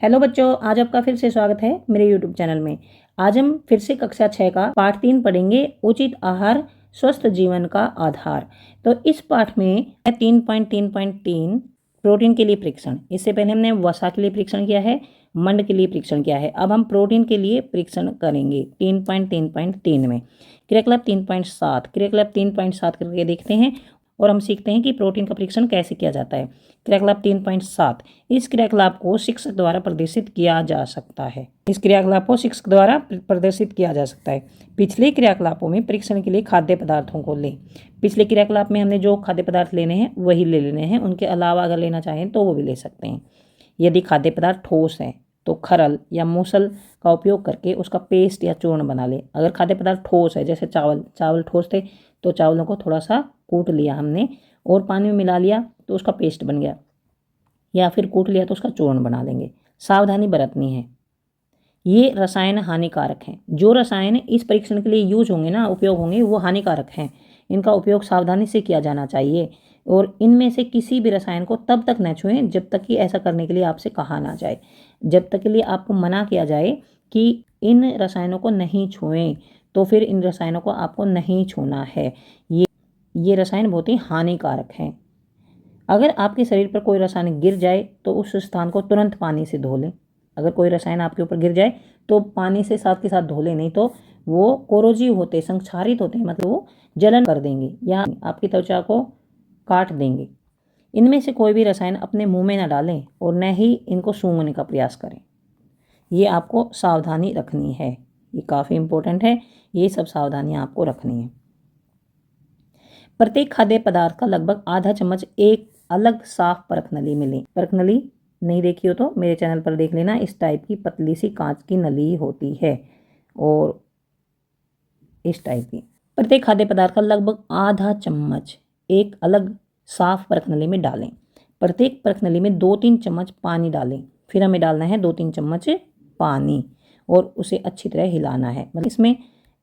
Hello बच्चों, आज आपका फिर से स्वागत है मेरे यूट्यूब चैनल में। आज हम फिर से कक्षा 6 का पाठ 3 पढ़ेंगे, उचित आहार स्वस्थ जीवन का आधार। तो इस पाठ में 3.3.3 प्रोटीन के लिए परीक्षण। इससे पहले हमने वसा के लिए परीक्षण किया है, मंड के लिए परीक्षण किया है। अब हम प्रोटीन के लिए परीक्षण करेंगे 3.3.3 में। क्रियाकलाप 3.7 क्रियाकलाप 3.7 करके देखते हैं और हम सीखते हैं कि प्रोटीन का परीक्षण कैसे किया जाता है। क्रियाकलाप 3.7, इस क्रियाकलाप को शिक्षक द्वारा प्रदर्शित किया जा सकता है। इस क्रियाकलाप को शिक्षक द्वारा प्रदर्शित किया जा सकता है। पिछले क्रियाकलापों में परीक्षण के लिए खाद्य पदार्थों को लें। पिछले क्रियाकलाप में हमने जो खाद्य पदार्थ लेने हैं वही ले लेने हैं, उनके अलावा अगर लेना चाहें तो वो भी ले सकते हैं। यदि खाद्य पदार्थ ठोस है तो खरल या मूसल का उपयोग करके उसका पेस्ट या चूर्ण बना ले। अगर खाद्य पदार्थ ठोस है, जैसे चावल ठोस थे तो चावलों को थोड़ा सा कूट लिया हमने और पानी में मिला लिया तो उसका पेस्ट बन गया, या फिर कूट लिया तो उसका चूर्ण बना लेंगे। सावधानी बरतनी है, ये रसायन हानिकारक हैं। जो रसायन इस परीक्षण के लिए यूज होंगे ना, उपयोग होंगे, वो हानिकारक हैं। इनका उपयोग सावधानी से किया जाना चाहिए और इनमें से किसी भी रसायन को तब तक न छुएं जब तक कि ऐसा करने के लिए आपसे कहा ना जाए। जब तक के लिए आपको मना किया जाए कि इन रसायनों को नहीं छुएं, तो फिर इन रसायनों को आपको नहीं छूना है। ये रसायन बहुत ही हानिकारक हैं। अगर आपके शरीर पर कोई रसायन गिर जाए तो उस स्थान को तुरंत पानी से धो लें। अगर कोई रसायन आपके ऊपर गिर जाए तो पानी से साथ के साथ धो लें, नहीं तो वो कोरोजिव होते, संक्षारित होते हैं, मतलब वो जलन कर देंगे या आपकी त्वचा को काट देंगे। इनमें से कोई भी रसायन अपने मुंह में न डालें और न ही इनको सूंघने का प्रयास करें। ये आपको सावधानी रखनी है, ये काफ़ी इम्पोर्टेंट है। ये सब सावधानियाँ आपको रखनी है। प्रत्येक खाद्य पदार्थ का लगभग आधा चम्मच एक अलग साफ परख नली में लें। परख नली नहीं देखी हो तो मेरे चैनल पर देख लेना। इस टाइप की पतली सी कांच की नली होती है और इस टाइप की। प्रत्येक खाद्य पदार्थ का लगभग आधा चम्मच एक अलग साफ परख नली में डालें। प्रत्येक परख नली में 2-3 चम्मच पानी डालें। फिर हमें डालना है 2-3 चम्मच पानी और उसे अच्छी तरह हिलाना है। मतलब इसमें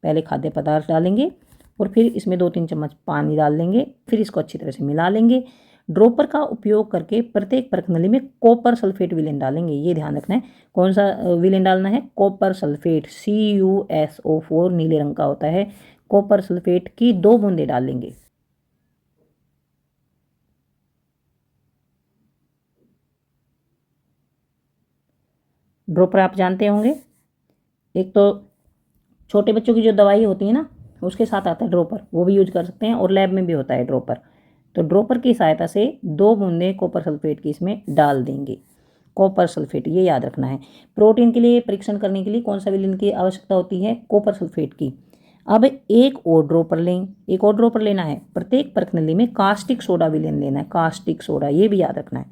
पहले खाद्य पदार्थ डालेंगे और फिर इसमें 2-3 चम्मच पानी डाल देंगे, फिर इसको अच्छी तरह से मिला लेंगे। ड्रॉपर का उपयोग करके प्रत्येक परख नली में कॉपर सल्फेट विलेन डालेंगे। ये ध्यान रखना है, कौन सा विलेन डालना है? कॉपर सल्फेट, CuSO4 नीले रंग का होता है। कॉपर सल्फेट की 2 बूंदे डालेंगे। ड्रॉपर आप जानते होंगे, एक तो छोटे बच्चों की जो दवाई होती है ना, उसके साथ आता है ड्रॉपर, वो भी यूज कर सकते हैं और लैब में भी होता है ड्रॉपर। तो ड्रॉपर की सहायता से 2 बूंदें कॉपर सल्फेट की इसमें डाल देंगे। कॉपर सल्फेट, ये याद रखना है। प्रोटीन के लिए परीक्षण करने के लिए कौन सा विलेन की आवश्यकता होती है? कॉपर सल्फेट की। अब एक और ड्रॉपर लें, एक और ड्रॉपर लेना है। प्रत्येक परख नली में कास्टिक सोडा विलेन लेना है। कास्टिक सोडा, ये भी याद रखना है।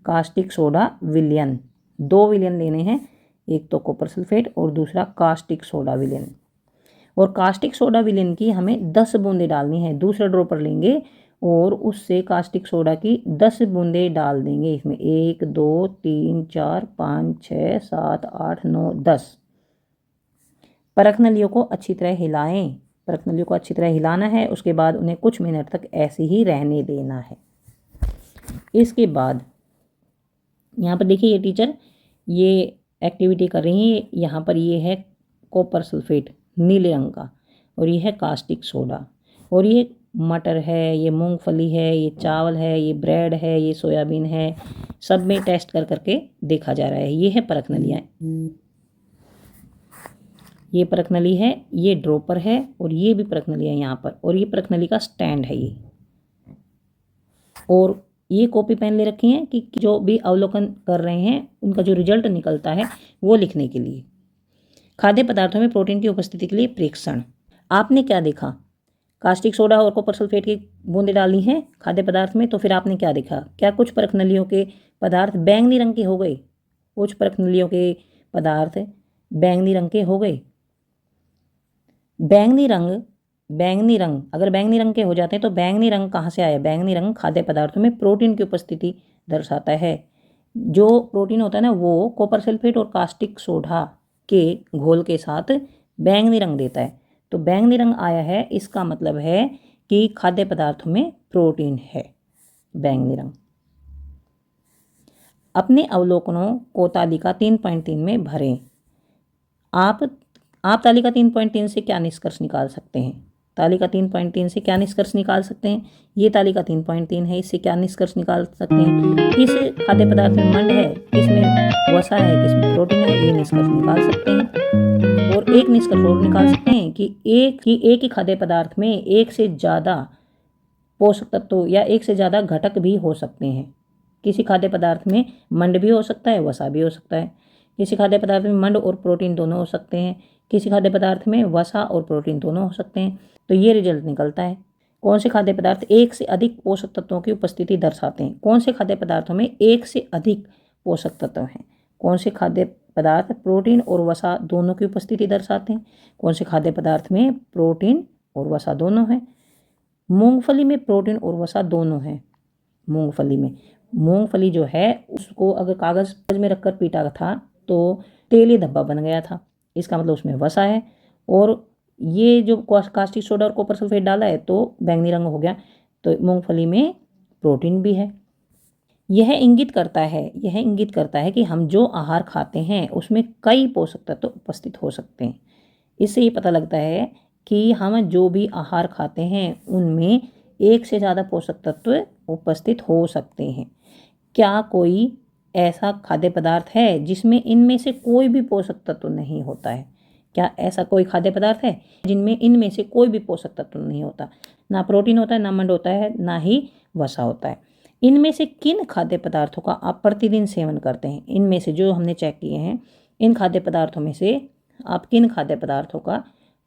कास्टिक सोडा विलियन, 2 विलियन लेने हैं, एक तो कॉपर सल्फेट और दूसरा कास्टिक सोडा विलेन। और कास्टिक सोडा विलेन की हमें 10 बूंदें डालनी है। दूसरा ड्रॉपर लेंगे और उससे कास्टिक सोडा की 10 बूंदें डाल देंगे इसमें। 1 2 3 4 5 6 7 8 9 10। परख नलियों को अच्छी तरह हिलाएं। परख नलियों को अच्छी तरह हिलाना है। उसके बाद उन्हें कुछ मिनट तक ऐसे ही रहने देना है। इसके बाद यहाँ पर देखिए, ये टीचर ये एक्टिविटी कर रही है। यहाँ पर ये है कॉपर सल्फेट नीले रंग का और ये है कास्टिक सोडा, और ये मटर है, ये मूंगफली है, ये चावल है, ये ब्रेड है, ये सोयाबीन है। सब में टेस्ट कर करके देखा जा रहा है। ये है परख नलियाँ, ये परख नली है, ये ड्रॉपर है और ये भी परख नली है यहाँ पर, और ये परख नली का स्टैंड है ये। और ये कॉपी पेन ले रखी हैं कि जो भी अवलोकन कर रहे हैं उनका जो रिजल्ट निकलता है वो लिखने के लिए। खाद्य पदार्थों में प्रोटीन की उपस्थिति के लिए परीक्षण। आपने क्या देखा? कास्टिक सोडा और कॉपर सल्फेट की बूंदें डाली हैं खाद्य पदार्थ में, तो फिर आपने क्या देखा? क्या कुछ परख नलियों के पदार्थ बैंगनी रंग के हो गए? कुछ परख नलियों के पदार्थ बैंगनी रंग के हो गए। बैंगनी रंग अगर बैंगनी रंग के हो जाते हैं तो बैंगनी रंग कहाँ से आया? बैंगनी रंग खाद्य पदार्थों में प्रोटीन की उपस्थिति दर्शाता है। जो प्रोटीन होता है ना, वो कॉपर सल्फेट और कास्टिक सोडा के घोल के साथ बैंगनी रंग देता है। तो बैंगनी रंग आया है, इसका मतलब है कि खाद्य पदार्थों में प्रोटीन है। बैंगनी रंग। अपने अवलोकनों को तालिका 3.3 में भरें। आप तालिका 3.3 से क्या निष्कर्ष निकाल सकते हैं? तालिका 3.3 से क्या निष्कर्ष निकाल सकते हैं? ये तालिका 3.3 है, इससे क्या निष्कर्ष निकाल सकते हैं? किस खाद्य पदार्थ में मंड है, किसमें वसा है, किसमें प्रोटीन है, ये निष्कर्ष निकाल सकते हैं। और एक निष्कर्ष और निकाल सकते हैं कि एक ही खाद्य पदार्थ में एक से ज़्यादा पोषक तत्व या एक से ज़्यादा घटक भी हो सकते हैं। किसी खाद्य पदार्थ में मंड भी हो सकता है, वसा भी हो सकता है। किसी खाद्य पदार्थ में मंड और प्रोटीन दोनों हो सकते हैं। किसी खाद्य पदार्थ में वसा और प्रोटीन दोनों हो सकते हैं। तो ये रिजल्ट निकलता है। कौन से खाद्य पदार्थ एक से अधिक पोषक तत्वों की उपस्थिति दर्शाते हैं? कौन से खाद्य पदार्थों में एक से अधिक पोषक तत्व हैं? कौन से खाद्य पदार्थ प्रोटीन और वसा दोनों की उपस्थिति दर्शाते हैं? कौन से खाद्य पदार्थ में प्रोटीन और वसा दोनों है? मूंगफली में प्रोटीन और वसा दोनों है। मूंगफली जो है उसको अगर कागज में रखकर पीटा था तो तेली धब्बा बन गया था, इसका मतलब उसमें वसा है। और ये जो कास्टिक सोडा और कॉपर सल्फेट डाला है तो बैंगनी रंग हो गया, तो मूंगफली में प्रोटीन भी है। यह इंगित करता है कि हम जो आहार खाते हैं उसमें कई पोषक तत्व उपस्थित हो सकते हैं। इससे ये पता लगता है कि हम जो भी आहार खाते हैं उनमें एक से ज़्यादा पोषक तत्व उपस्थित हो सकते हैं। क्या कोई ऐसा खाद्य पदार्थ है जिसमें इनमें से कोई भी पोषक तत्व नहीं होता है? क्या ऐसा कोई खाद्य पदार्थ है जिनमें इनमें से कोई भी पोषक तत्व नहीं होता? ना प्रोटीन होता है, ना मंड होता है, ना ही वसा होता है। इनमें से किन खाद्य पदार्थों का आप प्रतिदिन सेवन करते हैं? इनमें से जो हमने चेक किए हैं, इन खाद्य पदार्थों में से आप किन खाद्य पदार्थों का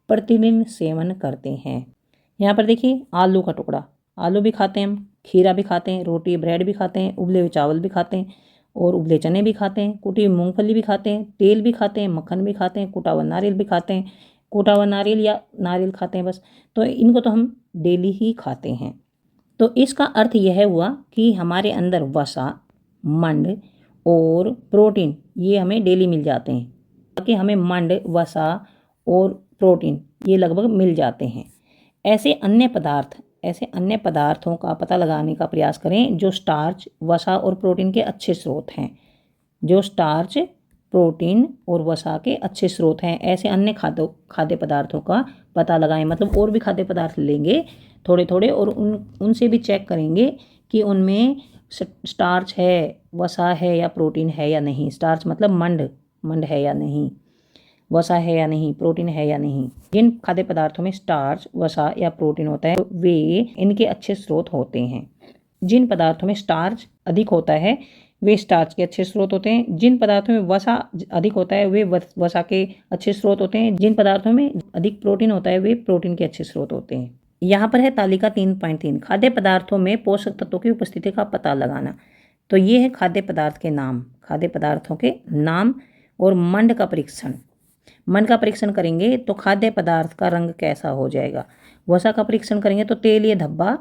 प्रतिदिन सेवन करते हैं? यहाँ पर देखिए, आलू का टुकड़ा, आलू भी खाते हैं हम, खीरा भी खाते हैं, रोटी ब्रेड भी खाते हैं, उबले हुए चावल भी खाते हैं और उबले चने भी खाते हैं, कुटी हुई मूंगफली भी खाते हैं, तेल भी खाते हैं, मक्खन भी खाते हैं, कूटा हुआ नारियल भी खाते हैं, कूटा हुआ नारियल या नारियल खाते हैं बस। तो इनको तो हम डेली ही खाते हैं। तो इसका अर्थ यह हुआ कि हमारे अंदर वसा, मंड और प्रोटीन ये हमें डेली मिल जाते हैं, ताकि हमें मंड, वसा और प्रोटीन ये लगभग मिल जाते हैं। ऐसे अन्य पदार्थों का पता लगाने का प्रयास करें जो स्टार्च, वसा और प्रोटीन के अच्छे स्रोत हैं। जो स्टार्च, प्रोटीन और वसा के अच्छे स्रोत हैं, ऐसे अन्य खाद्य पदार्थों का पता लगाएं। मतलब और भी खाद्य पदार्थ लेंगे थोड़े थोड़े और उनसे भी चेक करेंगे कि उनमें स्टार्च है, वसा है या प्रोटीन है या नहीं। स्टार्च मतलब मंड है या नहीं, वसा है या नहीं, प्रोटीन है या नहीं। जिन खाद्य पदार्थों में स्टार्च, वसा या प्रोटीन होता है वे इनके अच्छे स्रोत होते हैं। जिन पदार्थों में स्टार्च अधिक होता है वे स्टार्च के अच्छे स्रोत होते हैं। जिन पदार्थों में वसा अधिक होता है वे वसा के अच्छे स्रोत होते हैं। जिन पदार्थों में अधिक प्रोटीन होता है वे प्रोटीन के अच्छे स्रोत होते हैं। यहाँ पर है तालिका 3.3, खाद्य पदार्थों में पोषक तत्वों की उपस्थिति का पता लगाना। तो ये है खाद्य पदार्थ के नाम, खाद्य पदार्थों के नाम और मंड का परीक्षण। मंड का परीक्षण करेंगे तो खाद्य पदार्थ का रंग कैसा हो जाएगा। वसा का परीक्षण करेंगे तो तेलीय धब्बा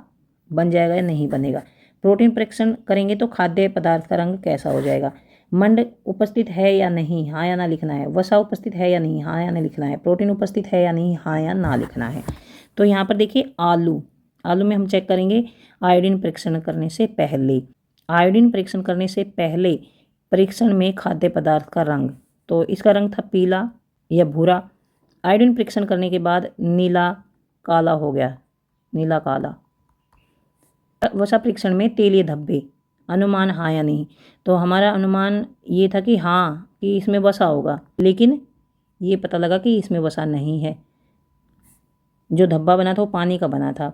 बन जाएगा या नहीं बनेगा। प्रोटीन परीक्षण करेंगे तो खाद्य पदार्थ का रंग कैसा हो जाएगा। मंड उपस्थित है या नहीं, हाँ या ना लिखना है। वसा उपस्थित है या नहीं, हाँ या ना लिखना है। प्रोटीन उपस्थित है या नहीं, हाँ या ना लिखना है। तो यहाँ पर देखिए, आलू में हम चेक करेंगे आयोडीन परीक्षण करने से पहले परीक्षण में खाद्य पदार्थ का रंग, तो इसका रंग था पीला या भूरा। आयोडीन परीक्षण करने के बाद नीला काला हो गया, नीला काला। वसा परीक्षण में तेलीय धब्बे, अनुमान हाँ या नहीं। तो हमारा अनुमान ये था कि हाँ, कि इसमें वसा होगा, लेकिन ये पता लगा कि इसमें वसा नहीं है। जो धब्बा बना था वो पानी का बना था।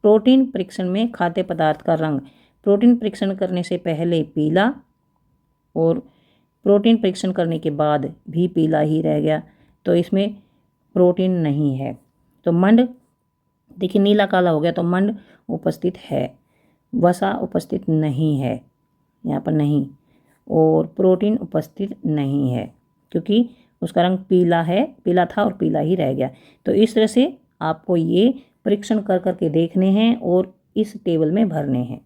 प्रोटीन परीक्षण में खाद्य पदार्थ का रंग, प्रोटीन परीक्षण करने से पहले पीला और प्रोटीन परीक्षण करने के बाद भी पीला ही रह गया, तो इसमें प्रोटीन नहीं है। तो मंड देखिए नीला काला हो गया, तो मंड उपस्थित है, वसा उपस्थित नहीं है, यहाँ पर नहीं, और प्रोटीन उपस्थित नहीं है क्योंकि उसका रंग पीला था और पीला ही रह गया। तो इस तरह से आपको ये परीक्षण कर करके देखने हैं और इस टेबल में भरने हैं।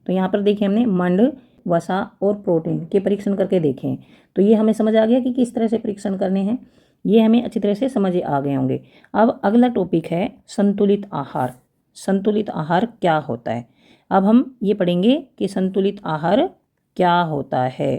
तो यहाँ पर देखिए हमने मंड, वसा और प्रोटीन के परीक्षण करके देखे हैं। तो ये हमें समझ आ गया कि किस तरह से परीक्षण करने हैं, ये हमें अच्छी तरह से समझ आ गए होंगे। अब अगला टॉपिक है संतुलित आहार। संतुलित आहार क्या होता है। अब हम ये पढ़ेंगे कि संतुलित आहार क्या होता है?